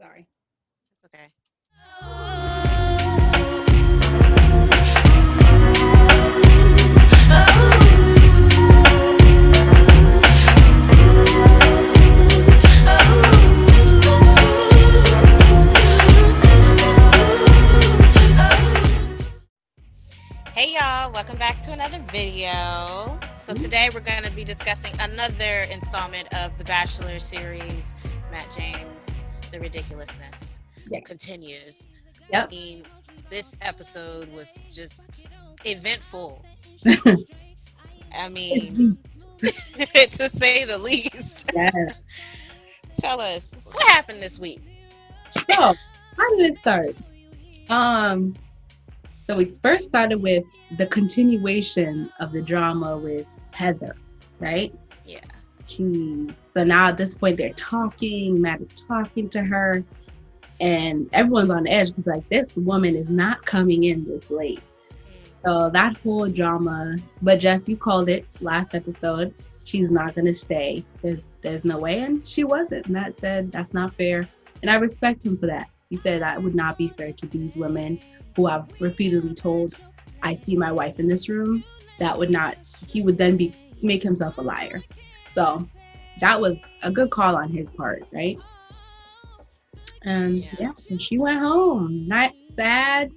Sorry. It's okay. Hey y'all, welcome back to another video. So today we're going to be discussing another installment of the Bachelor series, Matt James, The Ridiculousness Yeah. continues. Yep. I mean, this episode was just eventful. I mean, to say the least. Yeah. Tell us, what happened this week? So, how did it start? Um, so we first started with the continuation of the drama with Heather, right? Yeah. So now at this point they're talking. Matt is talking to her, and everyone's on edge because like this woman is not coming in this late. So that whole drama. But Jess, you called it last episode. She's not gonna stay. There's no way, and she wasn't. Matt said that's not fair, and I respect him for that. He said that would not be fair to these women who have repeatedly told, "I see my wife in this room." That would not. He would then make himself a liar. So that was a good call on his part, right? And Yeah. yeah, and she went home, not sad,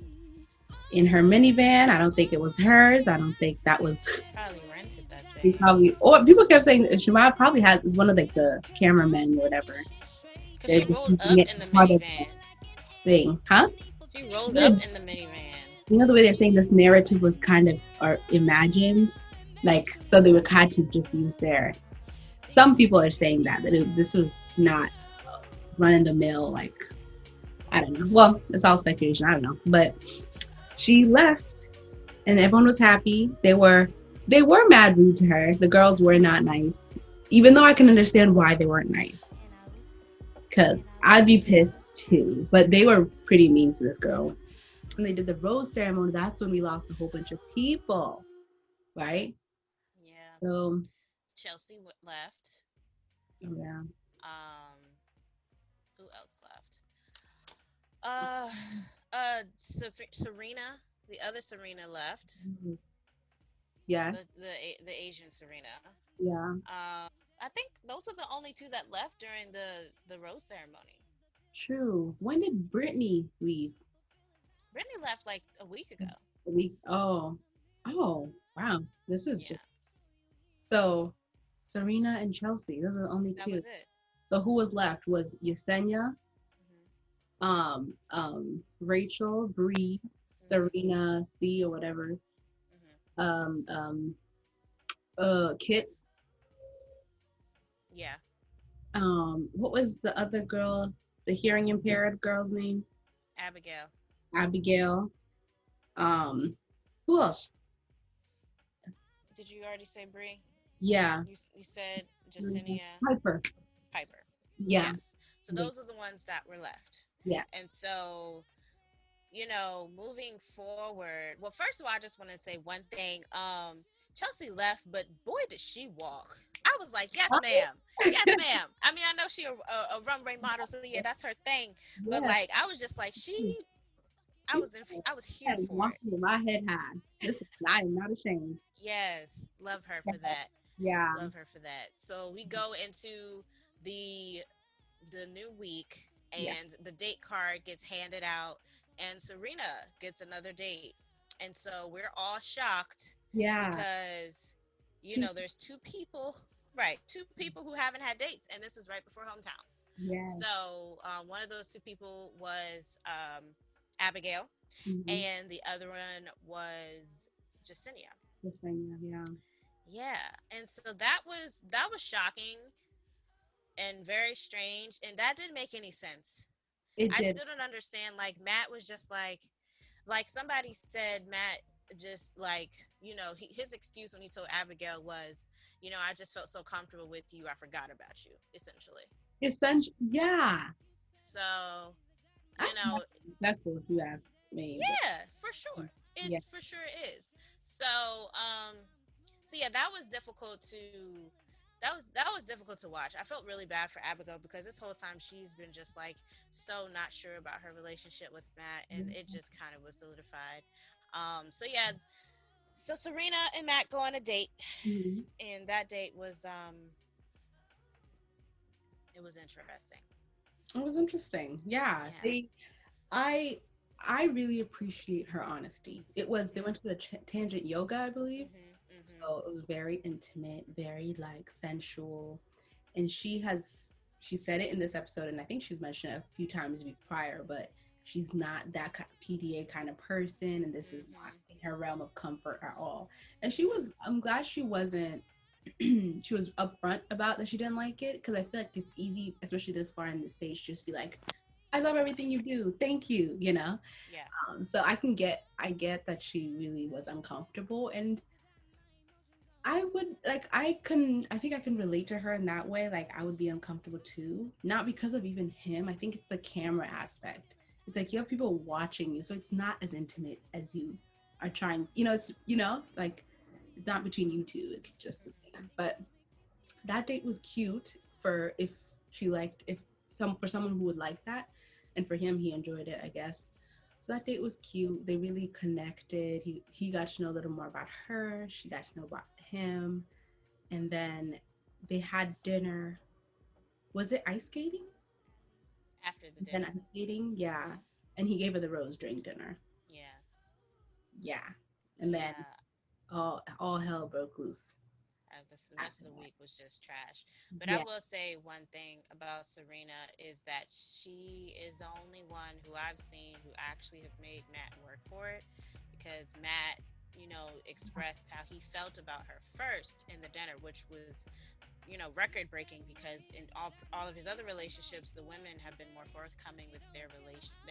in her minivan. I don't think it was hers. I don't think that was. Probably rented that She thing. probably, or people kept saying that she might probably had is one of like the cameramen or whatever. Because They're she just rolled keeping up it in the part of minivan. the thing, huh? She rolled up Good. in the minivan. You know the way they're saying this narrative was kind of or imagined, like so they would had to just use their. Some people are saying that this was not run in the mill, like I don't know. Well, it's all speculation. I don't know, but she left, and everyone was happy. They were mad rude to her. The girls were not nice, even though I can understand why they weren't nice. Because I'd be pissed too. But they were pretty mean to this girl. And they did the rose ceremony. That's when we lost a whole bunch of people, right? Yeah. So, Chelsea left. yeah. Um, who else left? Uh, Serena, the other Serena left. Yes. The Asian Serena. Yeah. I think those were the only two that left during the rose ceremony. True. When did Brittany leave? Brittany left like a week ago. A week. Oh. Oh. Wow. This is Yeah, just so. Serena and Chelsea. Those are the only that two. was it. So who was left was Yesenia, Hmm. Rachel, Bree, Hmm. Serena, C or whatever, Hmm. um, um, Kit, Yeah, what was the other girl, the hearing impaired girl's name? Abigail. Abigail. Um, who else? Did you already say Bree? Yeah, You said Jacinia, Piper. Piper. Yeah, Yes. So yeah, those are the ones that were left. yeah. And so, moving forward, well, first of all, I just want to say one thing. Chelsea left, but boy, did she walk. I was like, yes, ma'am. Yes, ma'am. I mean, I know she a runway model, so yeah, that's her thing. But Yeah, like, I was just like, she I was here had for it. walking with my head high. This is I am not ashamed. Yes, love her for that. Yeah, Love her for that. So we go into the new week, yeah, and the date card gets handed out, and Serena gets another date. And so we're all shocked yeah. because Two, there's two people, right, two people who haven't had dates, and this is right before hometowns. yeah. So one of those two people was Abigail, Mm-hmm. and the other one was Jacinia. The same, yeah. Yeah, and so that was shocking and very strange, and that didn't make any sense. It I did. still don't understand. Like, Matt was just like somebody said, Matt just like, his excuse when he told Abigail was, I just felt so comfortable with you, I forgot about you, essentially. Essential, yeah. So, you That's know, not respectful if you ask me. But yeah, for sure. yeah, It's for sure it is. So, so yeah, that was difficult to that was difficult to watch. I felt really bad for Abigail because this whole time she's been just like so not sure about her relationship with Matt, and it just kind of was solidified. So yeah, so Serena and Matt go on a date, Mhm. and that date was it was interesting. It was interesting. Yeah, Yeah. I, I really appreciate her honesty. They Mhm. went to the Tangent Yoga, I believe. Mhm. Mhm. So it was very intimate, very like sensual, and she said it in this episode, and I think she's mentioned it a few times prior, but she's not that PDA kind of person, and this is not Mhm. in her realm of comfort at all. And she was, I'm glad she wasn't. She was upfront about that she didn't like it, because I feel like it's easy, especially this far in the stage, just be like, I love everything you do, thank you, you know. Yeah. So I get that she really was uncomfortable, and I would like I think I can relate to her in that way. Like I would be uncomfortable too. Not because of even him. I think it's the camera aspect. It's like you have people watching you, so it's not as intimate as you are trying. It's like it's not between you two. It's just the thing. But that date was cute for if she liked if some for someone who would like that, and for him he enjoyed it, I guess. So that date was cute. They really connected. He got to know a little more about her. She got to know about him, and then they had dinner. Was it ice skating? After the Then dinner. ice skating, yeah. Mhm. And he gave her the rose during dinner, Yeah. yeah. And then Yeah. all hell broke loose The rest after of the that. week was just trash. But I Yeah. will say one thing about Serena is that she is the only one who I've seen who actually has made Matt work for it, because Matt, expressed how he felt about her first in the dinner, which was, record breaking, because in all of his other relationships, the women have been more forthcoming with their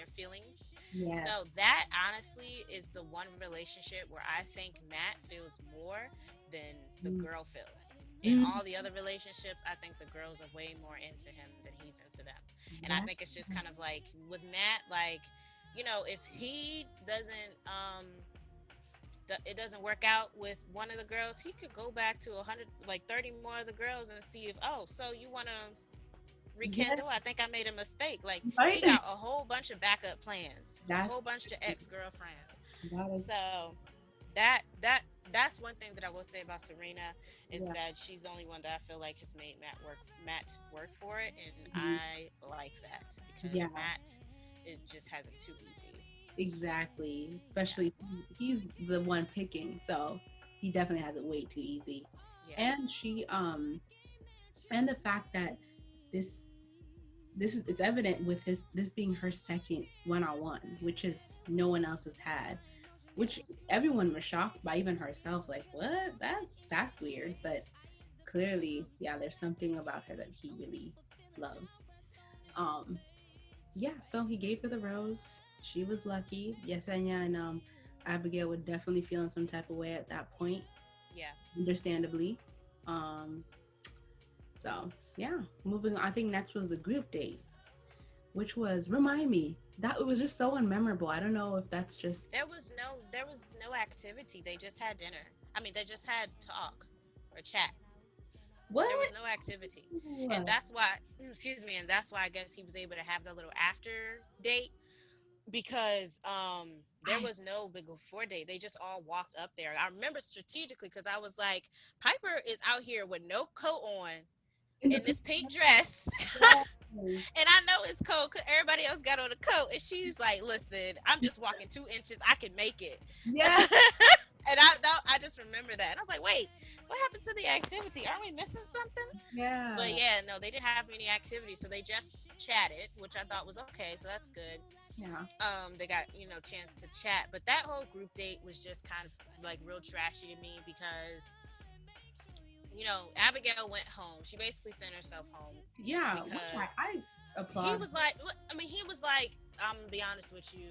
feelings. Yes. So that honestly is the one relationship where I think Matt feels more than the Mm. girl feels. In Mm. all the other relationships, I think the girls are way more into him than he's into them. And I Yeah. think it's just kind of like with Matt, like, if he doesn't it doesn't work out with one of the girls, he could go back to 100, like 30 more of the girls, and see if, oh, so you want to Yeah. rekindle? I think I made a mistake. Like, he Right. got a whole bunch of backup plans, a That's whole bunch of ex-girlfriends. that is So that's one thing that I will say about Serena, is yeah. that she's the only one that I feel like has made Matt work for it, and Mhm. I like that, because Yeah. Matt, it just has it too easy. Exactly. Yeah. Especially he's the one picking, so he definitely has it way too easy. Yeah. And and the fact that this this is it's evident with this being her second one-on-one, which is no one else has had, Yeah. which everyone was shocked by, even herself, like, what? That's weird. But clearly, yeah, there's something about her that he really loves. Hmm. Um yeah, so he gave her the rose. She was lucky. Yesenia and Abigail were definitely feeling some type of way at that point, Yeah. understandably. Um, so yeah, moving on. I think next was the group date, which was, remind me, that it was just so unmemorable. I don't know if that's just There was no activity. They just had dinner. I mean, they just had talk or chat. what. There was no activity. And that's why, excuse me, and that's why I guess he was able to have the little after date, because there I was no big before date. They just all walked up there. I remember strategically, because I was like, Piper is out here with no coat on, in the in this picture. pink dress. Yes. And I know it's cold because everybody else got on a coat. And she's like, listen, I'm just walking 2 inches. I can make it. Yeah. And I just remember that. And I was like, wait, what happened to the activity? Are we missing something? But Yeah. yeah, no, they didn't have any activity. So they just chatted, which I thought was okay. So that's good. Yeah. They got, chance to chat. But that whole group date was just kind of like real trashy to me, because Abigail went home. She basically sent herself home, Yeah. Which because I he applaud. was like, he was like, I'm gonna be honest with you,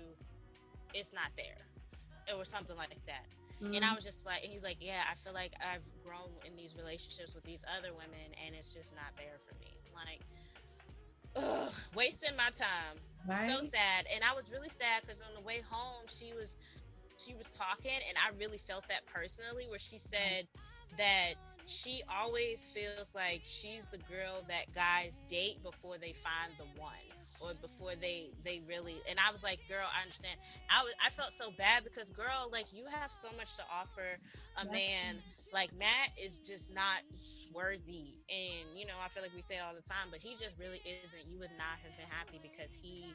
it's not there, or something like that. And I Mm, was just like, and he's like, yeah, I feel like I've grown in these relationships with these other women, and it's just not there for me. Like, ugh, wasting my time. So right. sad. And I was really sad because on the way home, she was talking, and I really felt that personally, where she said that she always feels like she's the girl that guys date before they find the one, or before they really. And I was like, girl, I understand. I felt so bad because, girl, like, you have so much to offer a Yes. man. Like, Matt is just not worthy, and I feel like we say it all the time, but he just really isn't. You would not have been happy because you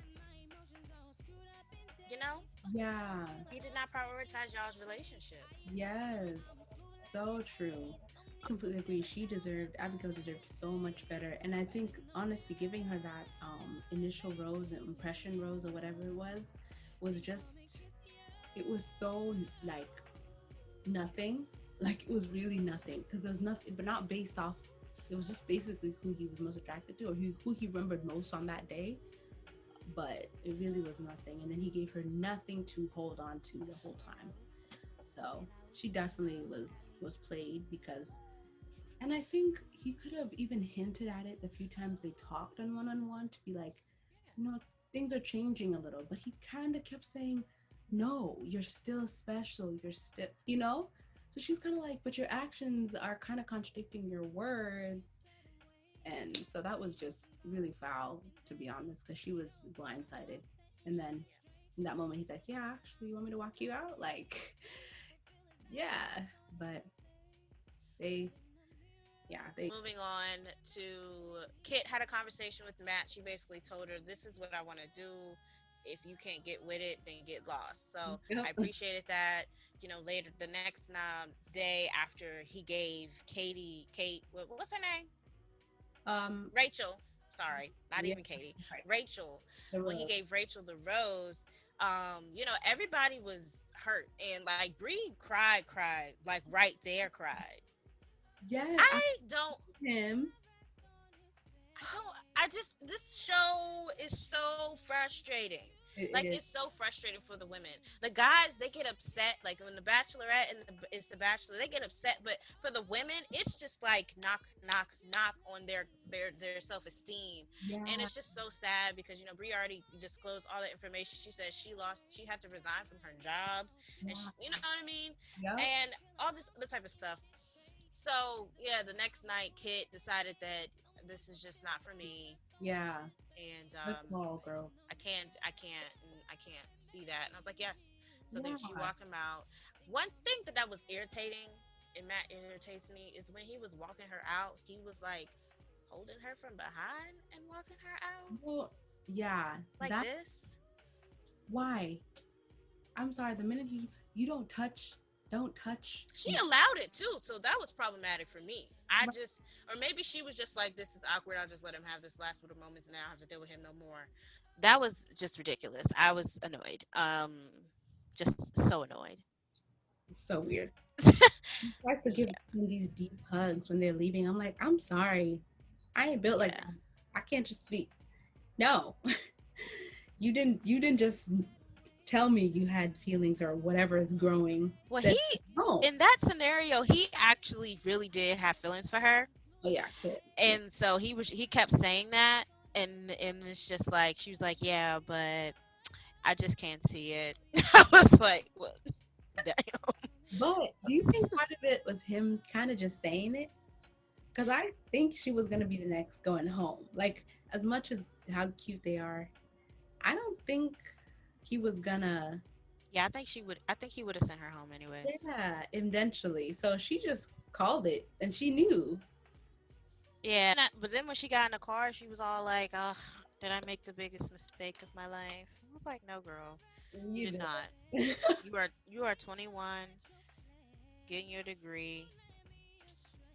know Yeah. he did not prioritize y'all's relationship. Yes. So true. Completely agree. She deserved, Abigail deserved so much better. And I think honestly giving her that initial rose and impression rose or whatever it was just, it was so like nothing. Like it was really nothing because there was nothing, but not based off. It was just basically who he was most attracted to or who he remembered most on that day. But it really was nothing. And then he gave her nothing to hold on to the whole time. So she definitely was played because, and I think he could have even hinted at it the few times they talked on one to be like, things are changing a little, but he kind of kept saying, no, you're still special, you're still, so she's kind of like, but your actions are kind of contradicting your words. And so that was just really foul, to be honest, because she was blindsided. And then in that moment he's like, yeah, actually, you want me to walk you out, like, yeah. But they, yeah, they, Moving on to Kit had a conversation with Matt. She basically told her, this is what I want to do. If you can't get with it, then get lost. So I yep. appreciated that. Later the next day after he gave Kate, what's her name? um Rachel. Sorry, not yeah, even Katie. right, Rachel. the When he rose. gave Rachel the rose, everybody was hurt, and like Bree cried, like right there, cried. Yes, I I don't him. I just, this show is so frustrating. Like, It it's is. so frustrating for the women. The guys, they get upset. Like, when the Bachelorette and it's the Bachelor, they get upset. But for the women, it's just like knock, knock, knock on their self esteem. And Yeah, it's just so sad because Brie already disclosed all the information. She said she had to resign from her job, and yeah, you know what I mean, yep, and all this other type of stuff. So yeah, the next night, Kit decided that this is just not for me, yeah. and Good call, girl. I can't see that. And I was like, yes. So then Yeah, she walked him out. One thing that was irritating, and Matt irritates me, is when he was walking her out, he was like holding her from behind and walking her out well, yeah. like That this. why? I'm sorry. The minute you don't touch. She allowed it too, so that was problematic for me. Or maybe she was just like, this is awkward, I'll just let him have this last little moments and I don't have to deal with him no more. That was just ridiculous. I was annoyed, just so annoyed. So weird. He tries to give Yeah, them these deep hugs when they're leaving. I'm like, I'm sorry. I ain't built like yeah. that. I can't just be. No, you didn't just tell me you had feelings or whatever is growing. Well, That no. in that scenario, he actually really did have feelings for her, Oh yeah, kid. Yeah. and so he kept saying that, and it's just like, she was like, yeah, but I just can't see it. I was like, well, damn. But do you think part of it was him kind of just saying it? Because I think she was gonna be the next going home. Like as much as how cute they are, I don't think he was gonna. Yeah, I think he would have sent her home anyways. Yeah, eventually. So she just called it, and she knew. But then when she got in the car, she was all like, "Oh, did I make the biggest mistake of my life?" I was like, "No, girl, you You did not. did. You are 21, getting your degree,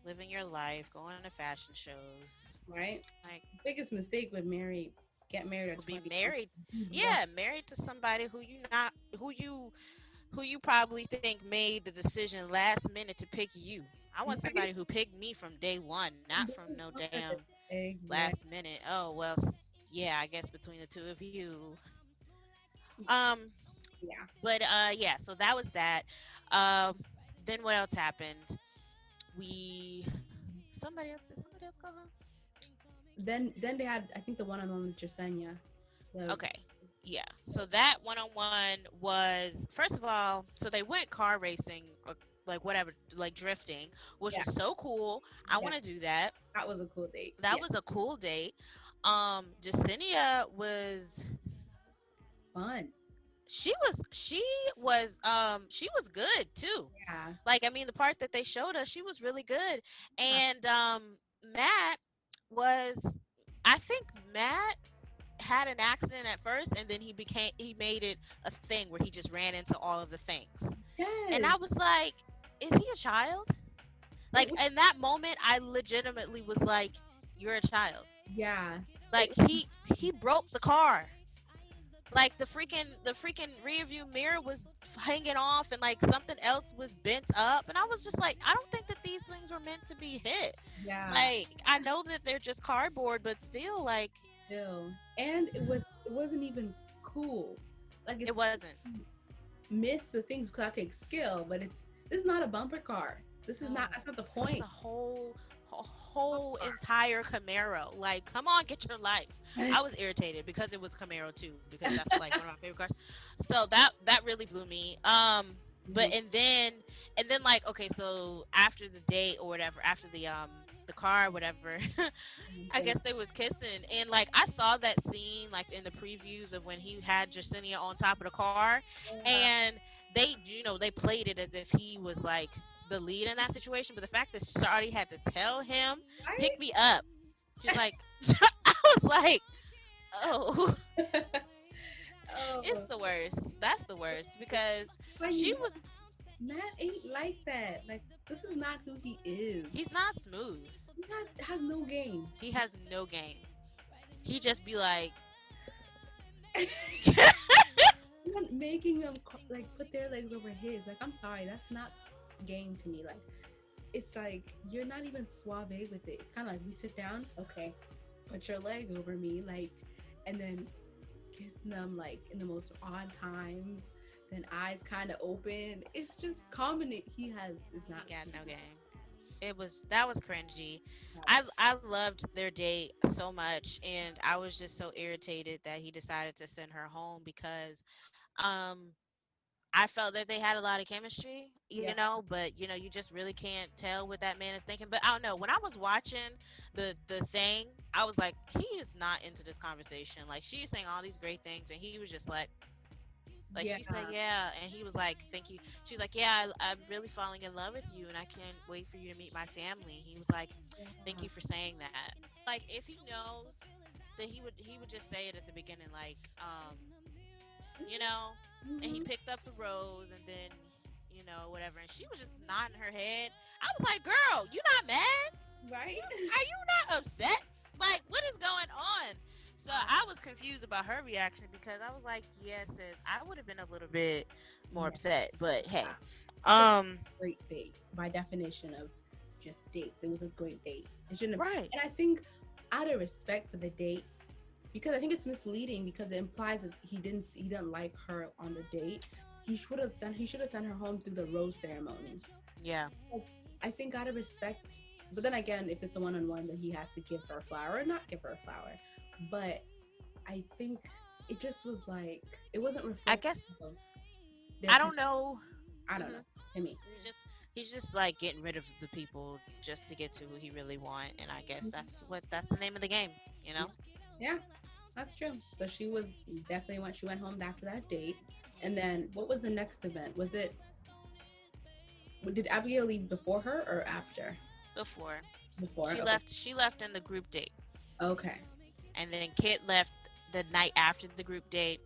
living your life, going to fashion shows, Right? like Biggest mistake with get married at would be 21. married. Huge blunder. Yeah, married to somebody who you probably think made the decision last minute to pick you. I want Right? somebody who picked me from day one, not from no damn Exactly. last minute. Oh well, yeah, I guess between the two of you. Um, Yeah. but yeah, so that was that. Um, then what else happened? We Did somebody else go home? Then they had, I think, the one on one with Jasenia. The Okay. Yeah. So that one-on-one was, first of all, so they went car racing like whatever, like drifting, which Yeah. was so cool. I Yeah. want to do that. That was a cool date. That Yeah. was a cool date. Jasenia was Fun. she was good too. Yeah. Like, I mean, the part that they showed us, she was really good. Yeah. And Matt was, I think Matt had an accident at first, and then he made it a thing where he just ran into all of the things. And Yes. I was like, is he a child? It Like, was, in that moment, I legitimately was like, you're a child. yeah. Like, It, he broke the car. Like, the freaking rear view mirror was hanging off, and like something else was bent up, and I was just like, I don't think that these things were meant to be hit. yeah. Like, I know that they're just cardboard, but still, like, Still. And it wasn't even cool. Like it it's wasn't. miss the things because that takes skill, but this is not a bumper car. This is not No, that's not the this is point. a whole entire Camaro. Like, come on, get your life. I was irritated because it was Camaro too, because that's like one of my favorite cars. So that really blew me. But Mhm. and then like, okay, so after the date or whatever, after the car or whatever, I Okay. guess they was kissing, and like I saw that scene like in the previews of when he had Jasenia on top of the car, Yeah. and they, they played it as if he was like the lead in that situation. But the fact that Shawty had to tell him, pick me up, she's like, I was like, oh, it's Oh, the worst. That's the worst because like she was. Matt ain't like that. Like this is not who he is. He's not smooth. He has no game. He has no game. He just be like, Not making them like put their legs over his. Like I'm sorry, that's not game to me. Like it's like you're not even suave with it. It's kind of like we sit down, okay, put your leg over me, like, and then kissing them like in the most odd times. Then eyes kind of open. It's just common. He has is not. he got no smooth. game. That was cringy. I loved their date so much, and I was just so irritated that he decided to send her home because um I felt that they had a lot of chemistry, Yeah, but you just really can't tell what that man is thinking. But I don't know. When I was watching the thing, I was like, he is not into this conversation. Like, she's saying all these great things, and he was just like yeah, she said, yeah, and he was like, thank you. She's like, yeah, I'm really falling in love with you, and I can't wait for you to meet my family. He was like, thank you for saying that. Like, if he knows that he would just say it at the beginning, like, you know, and he hmm picked up the rose, and then, whatever, and she was just nodding her head. I was like, girl, you not mad? right. Are you not upset? Like, what is going on? So I was confused about her reaction because I was like, yeah, sis, I would have been a little bit more Yeah, upset, but hey. I feel like um great date by definition of just dates. It was a great date. It shouldn't have, right. and I think out of respect for the date, because I think it's misleading because it implies that he didn't like her on the date. He should have sent her home through the rose ceremony. Yeah. Because I think out of respect, but then again, if it's a one-on-one, then he has to give her a flower or not give her a flower. But I think it just was like it wasn't I reflective guess of their. I don't know. I don't Hmm. know. To me, He's just like getting rid of the people just to get to who he really want, and I guess that's the name of the game, you know. yeah, that's true. So she went home after that date, and then what was the next event? Did Abigail leave before her or after? Before Before. she Okay. left, she left in the group date, Okay. and then Kit left the night after the group date,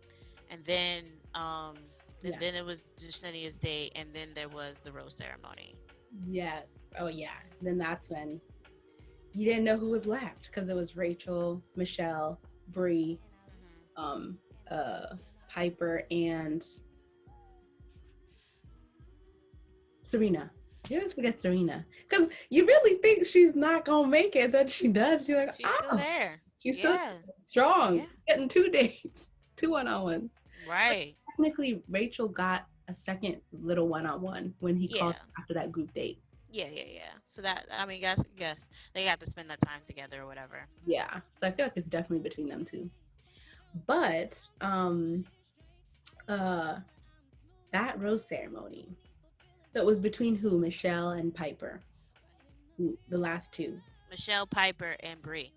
and then um and Yeah. then it was Jasenia's date, and then there was the rose ceremony. Yes. Oh yeah. Then that's when you didn't know who was left because it was Rachel, Michelle, Bree, Hmm. um, uh, Piper, and Serena. You always forget Serena because you really think she's not gonna make it, then she does. You're like, She's still there. she's still Yeah. strong, Yeah. getting 2 dates, two one-on-ones. But Right. technically, Rachel got a second little one-on-one when he Yeah. called after that group date. Yeah. So that, I mean, guess they got to spend that time together or whatever. Yeah, so I feel like it's definitely between them two. But uh, that rose ceremony. So it was between who? Michelle and Piper. Who, the last two. Michelle, Piper, and Bree.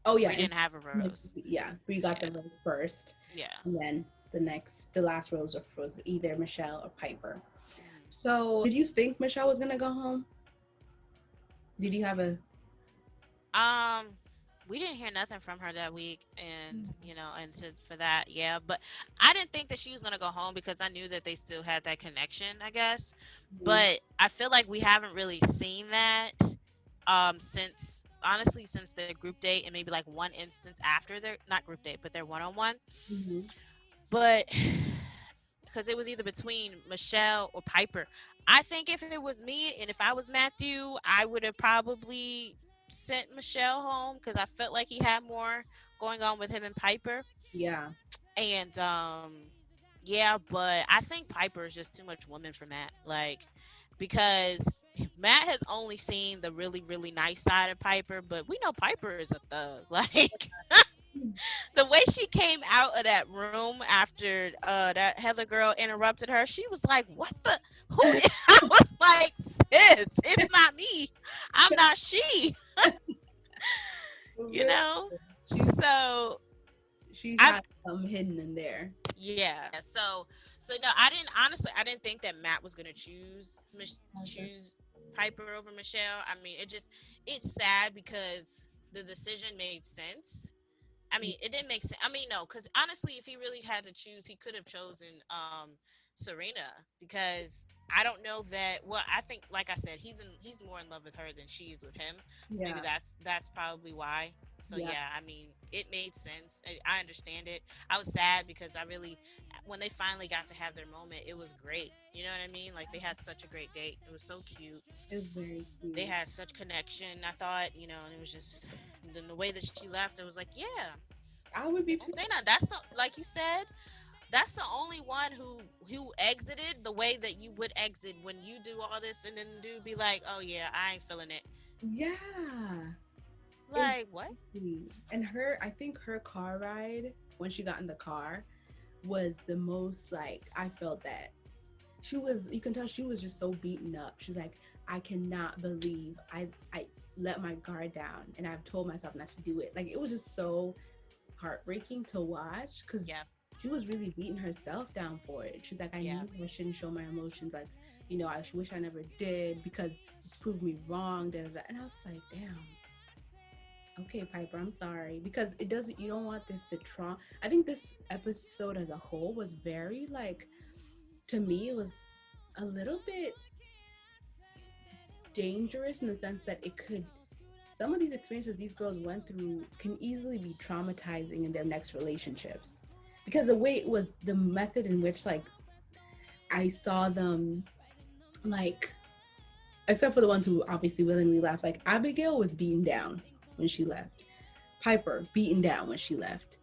Oh yeah, Bree and didn't have a rose. yeah, we got the Yeah, rose first, yeah. and then the last rose was either Michelle or Piper. Mm. So, did you think Michelle was gonna go home? Did you have a? Um, we didn't hear nothing from her that week, and for that, yeah. But I didn't think that she was gonna go home because I knew that they still had that connection, I guess. Mhm. But I feel like we haven't really seen that, since honestly since their group date and maybe like one instance after their not group date, but their one on one. Mhm. But because it was either between Michelle or Piper. I think if it was me and if I was Matthew, I would have probably sent Michelle home because I felt like he had more going on with him and Piper. Yeah. And yeah, but I think Piper is just too much woman for Matt. Like, because Matt has only seen the really, really nice side of Piper, but we know Piper is a thug. Like, the way she came out of that room after that Heather girl interrupted her, she was like, "What the? Who?" I was like, "Sis, it's not me. I'm not she." For You real. know. She's So she I had some hidden in there. yeah. So no, I didn't honestly. I didn't think that Matt was gonna choose Piper over Michelle. I mean, it's sad because the decision made sense. I mean, it didn't make sense. I mean, no, because honestly, if he really had to choose, he could have chosen Serena because I don't know that. Well, I think, like I said, he's more in love with her than she is with him. So maybe Yeah. that's probably why. So Yeah. yeah, I mean, it made sense. I understand it. I was sad because I really, when they finally got to have their moment, it was great. You know what I mean? Like they had such a great date. It was so cute. It was very They cute. had such connection. I thought, and it was just then the way that she left. It was like, yeah, I would be don't say nothing. That's like you said. That's the only one who exited the way that you would exit when you do all this, and then dude be like, "Oh yeah, I ain't feeling it." yeah. Like what? Exactly. And her, I think her car ride when she got in the car was the most like I felt that she was. You can tell she was just so beaten up. She's like, I cannot believe I let my guard down, and I've told myself not to do it. Like it was just so heartbreaking to watch because Yeah, she was really beating herself down for it. She's like, I yeah, knew I shouldn't show my emotions. Like, I wish I never did because it's proved me wrong. Da, da, da. And I was like, damn. Okay, Piper, I'm sorry because it doesn't. You don't want this to trauma. I think this episode as a whole was very like to me. It was a little bit dangerous in the sense that it could some of these experiences these girls went through can easily be traumatizing in their next relationships because the way it was the method in which like I saw them like except for the ones who obviously willingly left, like Abigail was beaten down when she left, Piper beaten down when she left,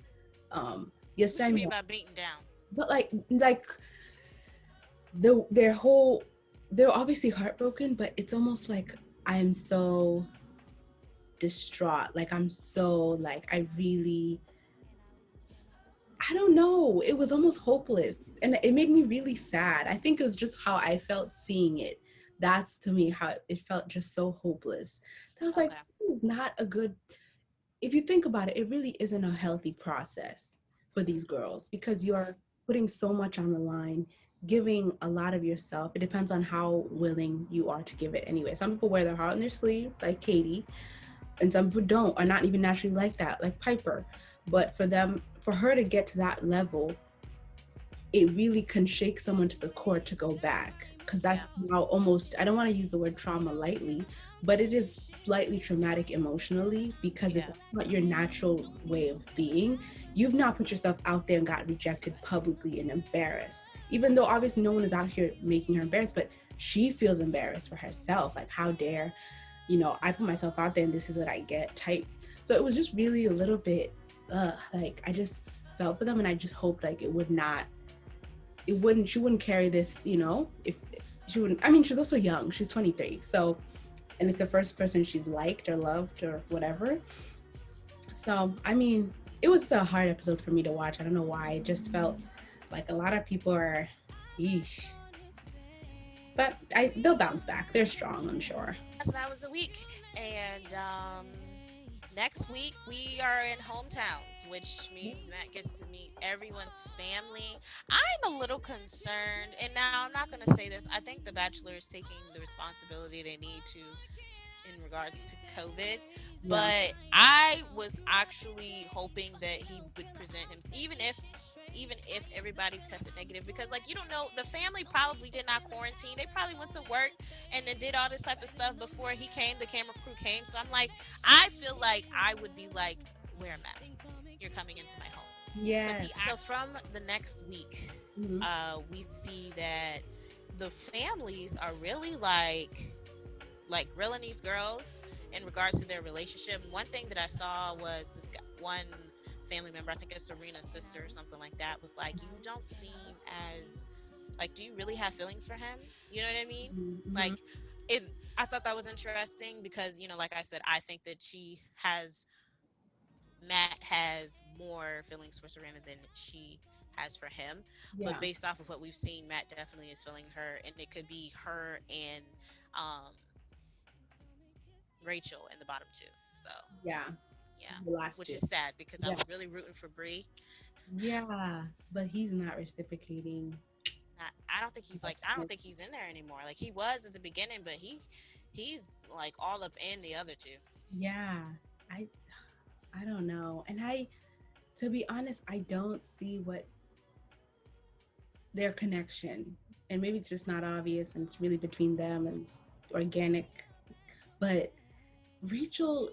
what you mean Yesenia, by beaten down? but like their whole they're obviously heartbroken, but it's almost like I'm so distraught, like I'm so like I really I don't know. It was almost hopeless. And it made me really sad. I think it was just how I felt seeing it. That's to me how it felt just so hopeless. I was like, Okay. this is not a good, if you think about it, it really isn't a healthy process for these girls because Hmm. you're putting so much on the line, giving a lot of yourself. It depends on how willing you are to give it anyway. Some people wear their heart on their sleeve, like Katie, and some people don't, are not even naturally like that, like Piper. But for her to get to that level, it really can shake someone to the core to go back, because Yeah. that's now almost, I don't want to use the word trauma lightly, but it is slightly traumatic emotionally because if Yeah. it's not your natural way of being, you've now put yourself out there and got rejected publicly and embarrassed, even though obviously no one is out here making her embarrassed, but she feels embarrassed for herself, like how dare I put myself out there and this is what I get type. So it was just really a little bit like I just felt for them, and I just hoped like she wouldn't carry this, if she wouldn't. I mean, she's also young, she's 23, so, and it's the first person she's liked or loved or whatever. So I mean, it was a hard episode for me to watch. I don't know why. It just felt like a lot of people are yeesh. But they'll bounce back. They're strong, I'm sure. So that was the week. And next week we are in hometowns, which means Matt gets to meet everyone's family. I'm a little concerned, and now I'm not going to say this. I think the Bachelor is taking the responsibility they need to in regards to COVID. Yeah. But I was actually hoping that he would present him, even if everybody tested negative, because like you don't know, the family probably did not quarantine. They probably went to work and then did all this type of stuff before he came. The camera crew came, so I'm like, I feel like I would be like, wear a mask. You're coming into my home. Because Yeah. so from the next week, Mm-hmm. we see that the families are really like grilling these girls in regards to their relationship. One thing that I saw was this guy, one family member, I think it's Serena's sister or something like that, was like, "You don't seem as like, do you really have feelings for him?" You know what I mean? Mm-hmm. Like, it. I thought that was interesting because like I said, I think that Matt has more feelings for Serena than she has for him. But Yeah. based off of what we've seen, Matt definitely is feeling her, and it could be her and um, Rachel in the bottom two. So Yeah. yeah, The last which two. is sad because I Yeah. was really rooting for Bree. Yeah. But he's not reciprocating. Not, I don't think he's like, I don't think he's in there anymore. Like he was at the beginning, but he's like all up in the other two. Yeah. I I don't know. And to be honest, I don't see what their connection. And maybe it's just not obvious and it's really between them and it's organic. But Rachel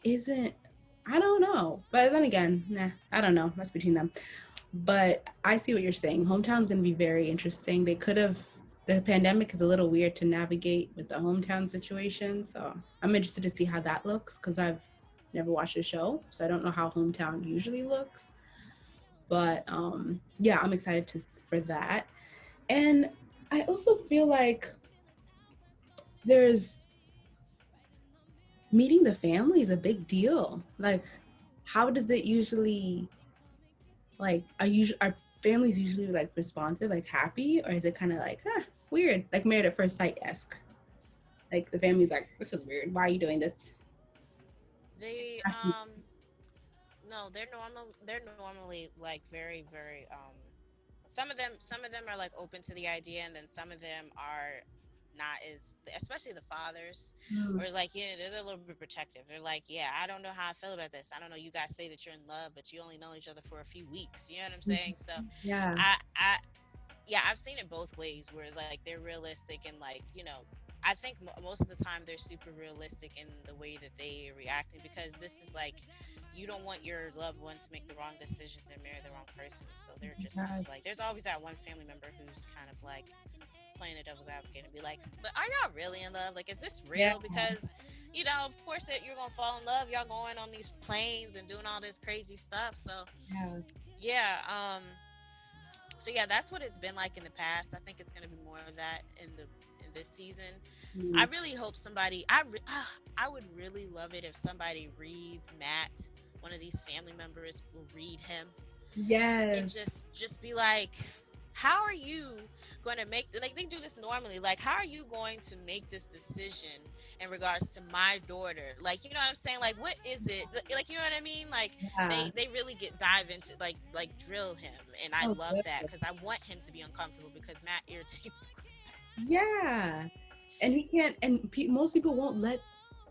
isn't, I don't know. But then again, nah, I don't know. That's between them. But I see what you're saying. Hometown's going to be very interesting. They could have, the pandemic is a little weird to navigate with the hometown situation. So I'm interested to see how that looks because I've never watched the show. So I don't know how hometown usually looks. But yeah, I'm excited for that. And I also feel like there's meeting the family is a big deal. Like, how does it usually like are families usually like responsive, like happy, or is it kind of like weird, like Married at First Sight esque? Like the family's like, this is weird. Why are you doing this? They no, they're normally like very very some of them are like open to the idea, and then some of them are not as, especially the fathers, Mm, or like, yeah, they're a little bit protective. They're like, yeah, I don't know how I feel about this. I don't know, you guys say that you're in love, but you only know each other for a few weeks, you know what I'm saying? So yeah. I yeah, I've seen it both ways where like they're realistic and like, I think most of the time they're super realistic in the way that they are reacting, because this is like, you don't want your loved one to make the wrong decision and marry the wrong person. So they're just kind of God. like, there's always that one family member who's kind of like playing the devil's advocate and be like, but are y'all really in love? Like, is this Yeah. real? Because, of course that you're going to fall in love. Y'all going on these planes and doing all this crazy stuff. So Yeah. yeah, so yeah, that's what it's been like in the past. I think it's going to be more of that in this season. I Mm. really hope somebody. I would really love it if somebody reads Matt. One of these family members will read him and Yes. just be like, how are you going to make, like they do this normally, like how are you going to make this decision in regards to my daughter? Like, you know what I'm saying? Like, what is it? Like, you know what I mean? Like Yeah. they really get dive into like drill him, and I Oh, love good. that because I want him to be uncomfortable because Matt irritates the crap. Yeah. And he can't, and most people won't let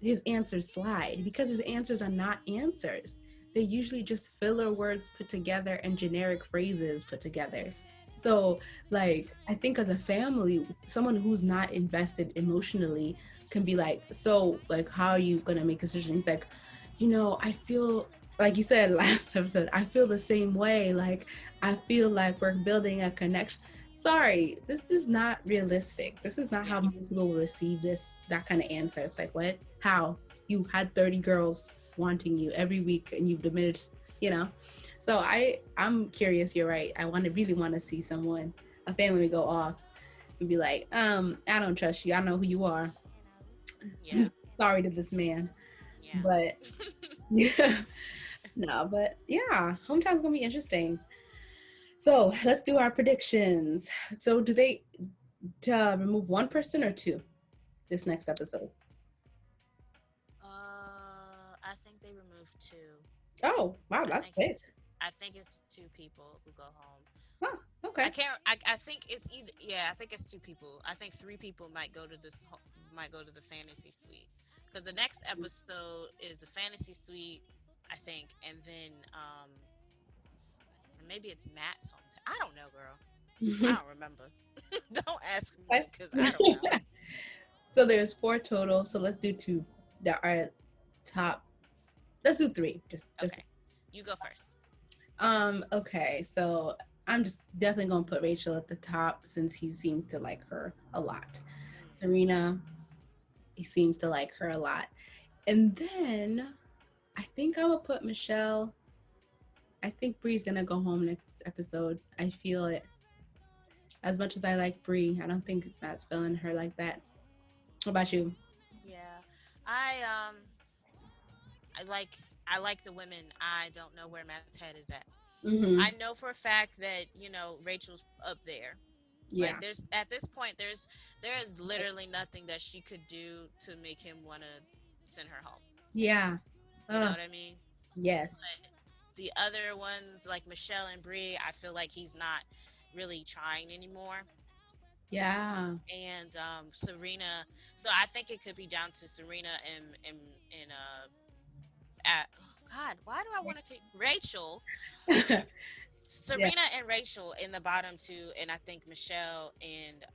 his answers slide because his answers are not answers. They're usually just filler words put together and generic phrases put together. So, like, I think as a family, someone who's not invested emotionally can be like, so, like, how are you going to make a decision? He's like, I feel, like you said last episode, I feel the same way. Like, I feel like we're building a connection. Sorry, this is not realistic. This is not how Yeah. most people will receive that kind of answer. It's like, what? How? You had 30 girls wanting you every week and you've diminished, you know? So I'm curious, you're right. Really want to see a family go off and be like, I don't trust you. I know who you are. Yeah. Sorry to this man. Yeah. But yeah. No, but yeah, hometown's gonna be interesting. So let's do our predictions. So to remove one person or two this next episode? I think they removed two. Oh, wow, I that's think quick. it's I think it's two people who go home. Huh, I okay. can't. I think it's either. Yeah, I think it's two people. I think three people might go to might go to the fantasy suite because the next episode is the fantasy suite. I think, and then and maybe it's Matt's hometown. I don't know, girl. I don't remember. Don't ask me Okay. because I don't know. So there's four total. So let's do two that are top. Let's do three. Just Okay, you go first. okay. So I'm just definitely gonna put Rachel at the top since he seems to like her a lot. Mm. Serena, he seems to like her a lot. And then I think I will put Michelle. I think Bree's gonna go home next episode. I feel it. As much as I like Bree, I don't think Matt's feeling her like that. What about you? Yeah, I um, I like I like the women. I don't know where Matt's head is at. I Mm-hmm. know for a fact that Rachel's up there. Like Yeah. there's at this point there is literally nothing that she could do to make him want to send her home. Yeah. You know what I mean? Yes. But the other ones like Michelle and Brie, I feel like he's not really trying anymore. Yeah. And Serena, so I think it could be down to Serena and at oh God, why do I want to keep Rachel? Yeah. Serena and Rachel in the bottom two, and I think Michelle and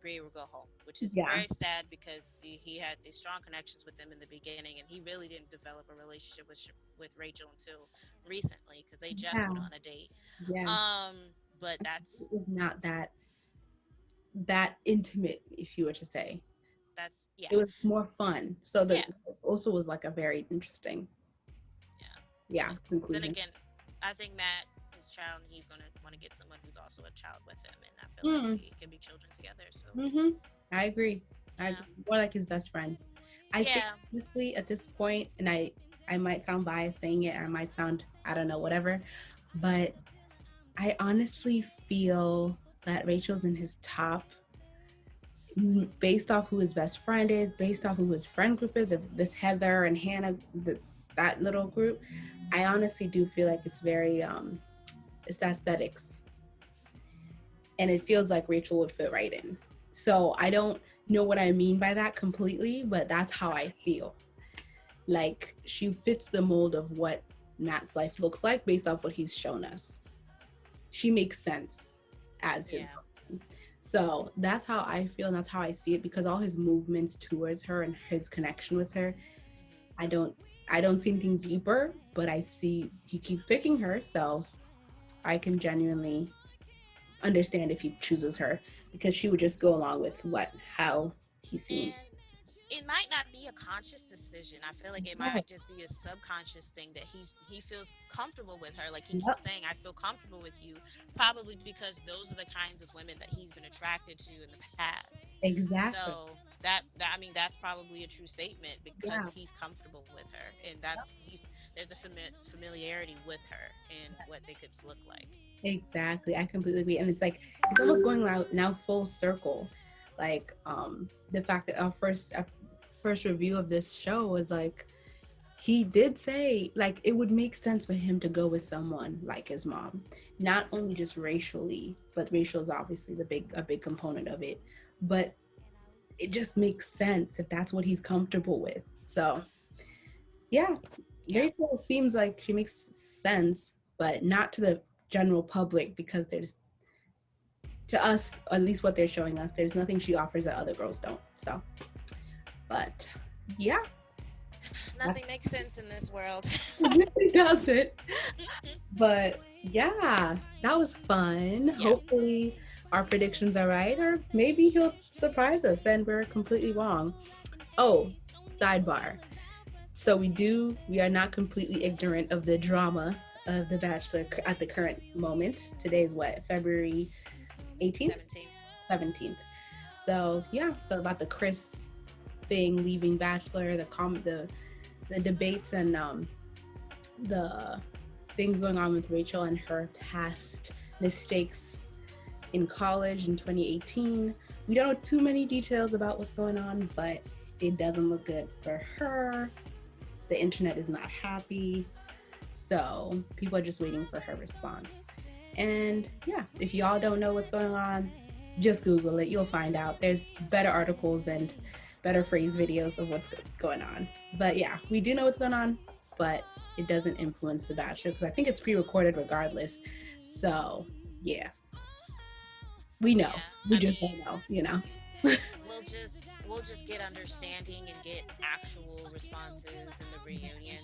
Brie will go home, which is Yeah. very sad because he had these strong connections with them in the beginning, and he really didn't develop a relationship with Rachel until recently because they just Yeah. went on a date. Yeah. But It that's was not that intimate, if you were to say. yeah, It was more fun. So the yeah, also was like a very interesting, yeah. yeah, But then conclusion. again, I think Matt is child, and he's gonna want to get someone who's also a child with him, and I feel like Mm. they can be children together. So Mm-hmm. I agree. I yeah, agree. More like his best friend. I think yeah. honestly at this point, and I might sound biased saying it, I might sound I don't know whatever, but I honestly feel that Rachel's in his top based off who his best friend is, based off who his friend group is, if this Heather and Hannah, that little group, I honestly do feel like it's very it's the aesthetics, and it feels like Rachel would fit right in. So I don't know what I mean by that completely, but that's how I feel. Like she fits the mold of what Matt's life looks like based off what he's shown us. She makes sense as his. Yeah. So that's how I feel, and that's how I see it because all his movements towards her and his connection with her, Hmm. I don't I don't see anything deeper, but I see he keeps picking her, so I can genuinely understand if he chooses her because she would just go along with what how he seemed. And it might not be a conscious decision. I feel like it Oh, might just be a subconscious thing that he feels comfortable with her. Like he keeps yep, saying, "I feel comfortable with you," probably because those are the kinds of women that he's been attracted to in the past. exactly. So I mean that's probably a true statement because Yeah, he's comfortable with her, and there's a familiarity with her and what they could look like. exactly. I completely agree. And it's like it's almost going now full circle. Like the fact that our first review of this show was like he did say like it would make sense for him to go with someone like his mom, not only just racially, but racial is obviously a big component of it, but it just makes sense if that's what he's comfortable with. So yeah, Yeah. Rachel seems like she makes sense, but not to the general public because there's to us at least what they're showing us. There's nothing she offers that other girls don't. So, but yeah, that Nothing makes sense in this world. really does it. But yeah, that was fun. Yeah. Hopefully, our predictions are right, or maybe he'll surprise us and we're completely wrong. Oh, sidebar. So we are not completely ignorant of the drama of The Bachelor at the current moment. Today is what, February 18th? 17th. 17th. So yeah, so about the Chris thing, leaving Bachelor, the debates and the things going on with Rachel and her past mistakes in college in 2018. We don't know too many details about what's going on, but it doesn't look good for her. The internet is not happy. So people are just waiting for her response. And yeah, if y'all don't know what's going on, just Google it. You'll find out. There's better articles and better phrase videos of what's going on. But yeah, we do know what's going on, but it doesn't influence The Bachelor because I think it's pre recorded regardless. So yeah, we know. Yeah, We I just mean, don't know, you know? we'll just get understanding and get actual responses in the reunion,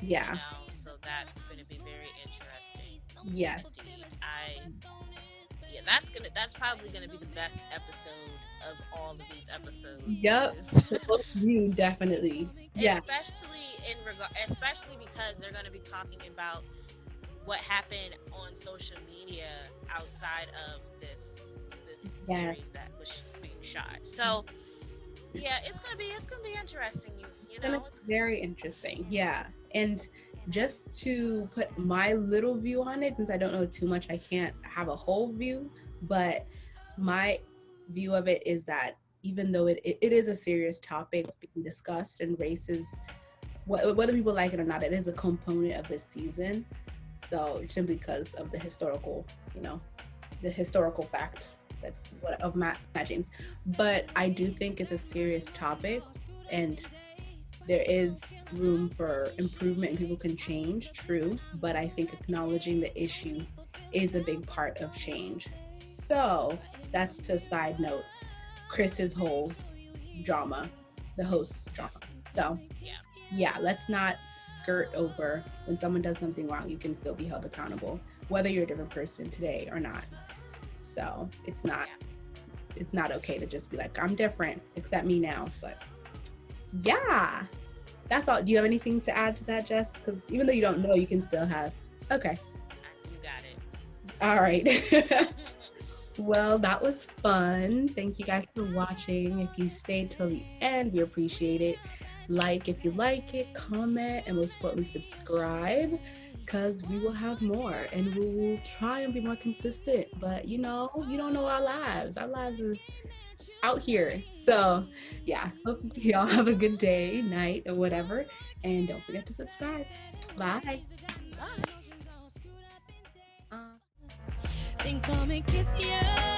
Yeah. so that's going to be very interesting Yes. indeed. Yeah, that's probably gonna be the best episode of all of these episodes, Yep. is The most viewed, definitely. Yeah. especially because they're gonna be talking about what happened on social media outside of this Yes. series that was being shot. So yeah, it's gonna be interesting. And it's very interesting. Yeah. And just to put my little view on it, since I don't know too much, I can't have a whole view, but my view of it is that even though it is a serious topic being discussed, and race is, whether people like it or not, it is a component of this season. So simply because of the historical, you know, the historical fact that of Matt James. But I do think it's a serious topic, and there is room for improvement and people can change, true, but I think acknowledging the issue is a big part of change. So that's to side note Chris's whole drama, the host drama. So Yeah, yeah, let's not skirt over when someone does something wrong, you can still be held accountable, whether you're a different person today or not. So yeah. it's not okay to just be like, I'm different, accept me now. But yeah, that's all. Do you have anything to add to that, Jess? Because even though you don't know, you can still have. Okay. You got it. All right. Well, that was fun. Thank you guys for watching. If you stayed till the end, we appreciate it. Like if you like it, comment, and most importantly, subscribe because we will have more and we will try and be more consistent. But you know, you don't know our lives. Our lives are out here. So, yeah, hope y'all have a good day, night, or whatever. And don't forget to subscribe. Bye. Bye. Uh, Then come and kiss you.